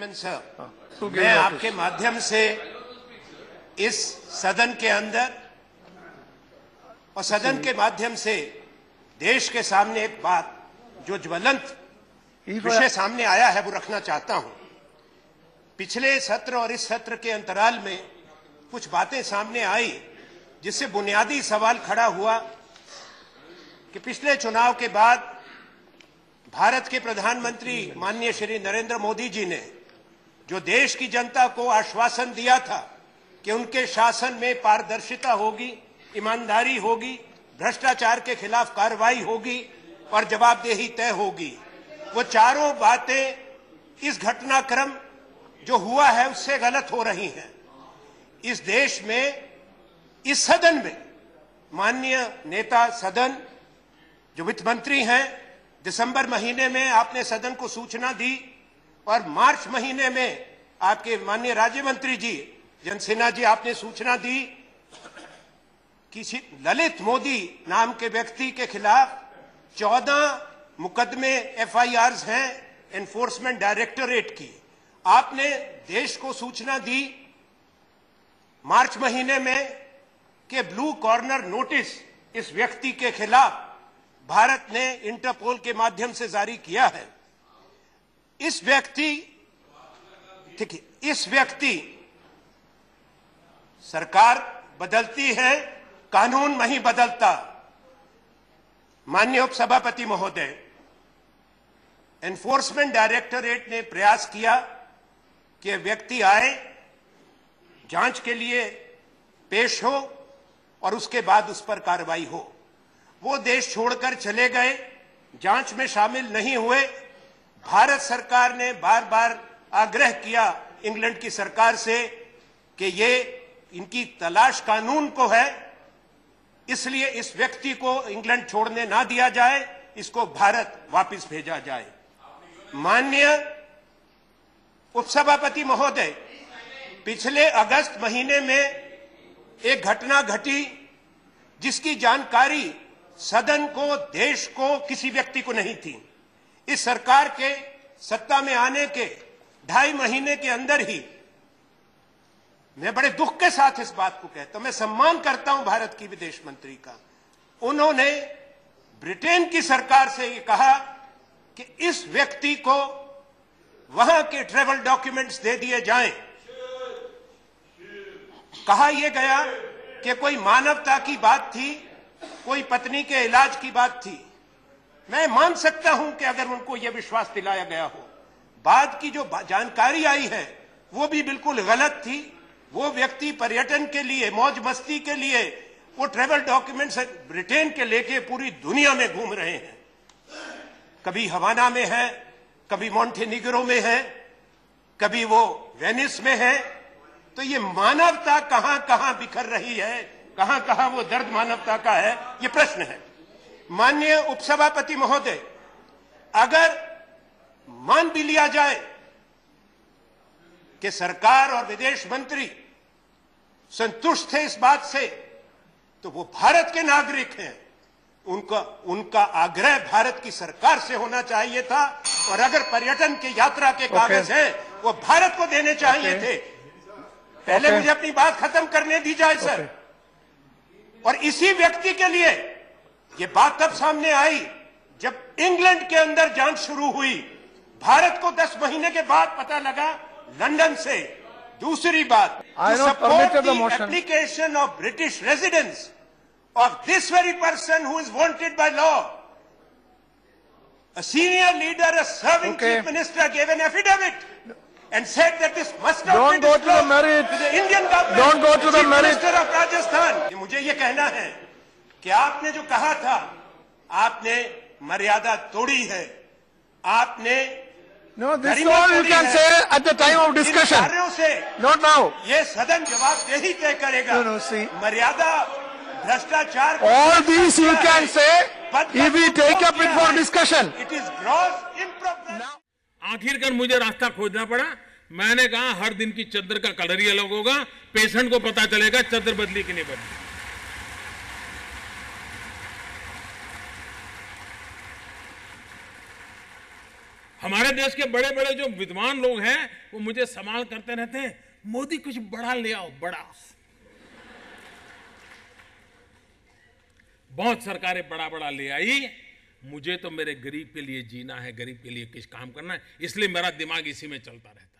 Chairman sir, मैं आपके माध्यम से इस सदन के अंदर और सदन के माध्यम से देश के सामने एक बात जो ज्वलंत विषय सामने आया है वो रखना चाहता हूं। पिछले सत्र और इस सत्र के अंतराल में कुछ बातें सामने आई जिससे बुनियादी सवाल खड़ा हुआ कि पिछले चुनाव के बाद भारत के प्रधानमंत्री माननीय श्री नरेंद्र मोदी जी ने जो देश की जनता को आश्वासन दिया था कि उनके शासन में पारदर्शिता होगी, ईमानदारी होगी, भ्रष्टाचार के खिलाफ कार्रवाई होगी और जवाबदेही तय होगी, वो चारों बातें इस घटनाक्रम जो हुआ है उससे गलत हो रही हैं। इस देश में, इस सदन में माननीय नेता सदन जो वित्त मंत्री हैं, दिसंबर महीने में आपने सदन को सूचना दी और मार्च महीने में आपके माननीय राज्य मंत्री जी जनसेना जी आपने सूचना दी कि ललित मोदी नाम के व्यक्ति के खिलाफ 14 मुकदमे FIRs हैं एनफोर्समेंट डायरेक्टोरेट की। आपने देश को सूचना दी मार्च महीने में कि ब्लू कॉर्नर नोटिस इस व्यक्ति के खिलाफ भारत ने इंटरपोल के माध्यम से जारी किया है। इस व्यक्ति सरकार बदलती है, कानून नहीं बदलता। माननीय उपसभापति महोदय, एनफोर्समेंट डायरेक्टोरेट ने प्रयास किया कि व्यक्ति आए, जांच के लिए पेश हो और उसके बाद उस पर कार्रवाई हो। वो देश छोड़कर चले गए, जांच में शामिल नहीं हुए। भारत सरकार ने बार बार आग्रह किया इंग्लैंड की सरकार से कि ये इनकी तलाश कानून को है, इसलिए इस व्यक्ति को इंग्लैंड छोड़ने ना दिया जाए, इसको भारत वापस भेजा जाए। माननीय उपसभापति महोदय, पिछले अगस्त महीने में एक घटना घटी जिसकी जानकारी सदन को, देश को, किसी व्यक्ति को नहीं थी। इस सरकार के सत्ता में आने के 2.5 महीने के अंदर ही, मैं बड़े दुख के साथ इस बात को कहता हूं, मैं सम्मान करता हूं भारत की विदेश मंत्री का, उन्होंने ब्रिटेन की सरकार से ये कहा कि इस व्यक्ति को वहां के ट्रैवल डॉक्यूमेंट्स दे दिए जाएं। कहा यह गया कि कोई मानवता की बात थी, कोई पत्नी के इलाज की बात थी। मैं मान सकता हूं कि अगर उनको यह विश्वास दिलाया गया हो। बाद की जो जानकारी आई है वो भी बिल्कुल गलत थी। वो व्यक्ति पर्यटन के लिए, मौज मस्ती के लिए वो ट्रैवल डॉक्यूमेंट्स ब्रिटेन के लेके पूरी दुनिया में घूम रहे हैं। कभी हवाना में है, कभी मॉन्टेनिग्रो में है, कभी वो वेनिस में है। तो ये मानवता कहां कहां बिखर रही है, कहां कहां वो दर्द मानवता का है, ये प्रश्न है। माननीय उपसभापति महोदय, अगर मान भी लिया जाए कि सरकार और विदेश मंत्री संतुष्ट थे इस बात से, तो वो भारत के नागरिक हैं, उनका आग्रह भारत की सरकार से होना चाहिए था। और अगर पर्यटन के यात्रा के कागज हैं वो भारत को देने चाहिए थे। पहले मुझे अपनी बात खत्म करने दी जाए सर। और इसी व्यक्ति के लिए ये बात तब सामने आई जब इंग्लैंड के अंदर जांच शुरू हुई। भारत को 10 महीने के बाद पता लगा लंदन से। दूसरी बात, application of British residence of this very person who is wanted by law. A senior leader, a serving chief minister gave an affidavit and said that this must not be disclosed to the Indian government. Don't go to the Chief merit. Minister of Rajasthan. मुझे ये कहना है कि आपने जो कहा था, आपने मर्यादा तोड़ी है। आपने No, this is all you can say at the time of discussion. Not now. ये सदन जवाबदेही तय करेगा। No, see. मर्यादा, भ्रष्टाचार, All these you can say if we take up it for discussion. It is gross impropriety. आखिरकार मुझे रास्ता खोजना पड़ा। मैंने कहा हर दिन की चद्दर का कलर ही अलग होगा, पेशेंट को पता चलेगा चद्दर बदली कि नहीं बदली। हमारे देश के बड़े बड़े जो विद्वान लोग हैं वो मुझे सवाल करते रहते हैं, मोदी कुछ बड़ा ले आओ, बड़ा। बहुत सरकारें बड़ा बड़ा ले आई, मुझे तो मेरे गरीब के लिए जीना है, गरीब के लिए कुछ काम करना है, इसलिए मेरा दिमाग इसी में चलता रहता है।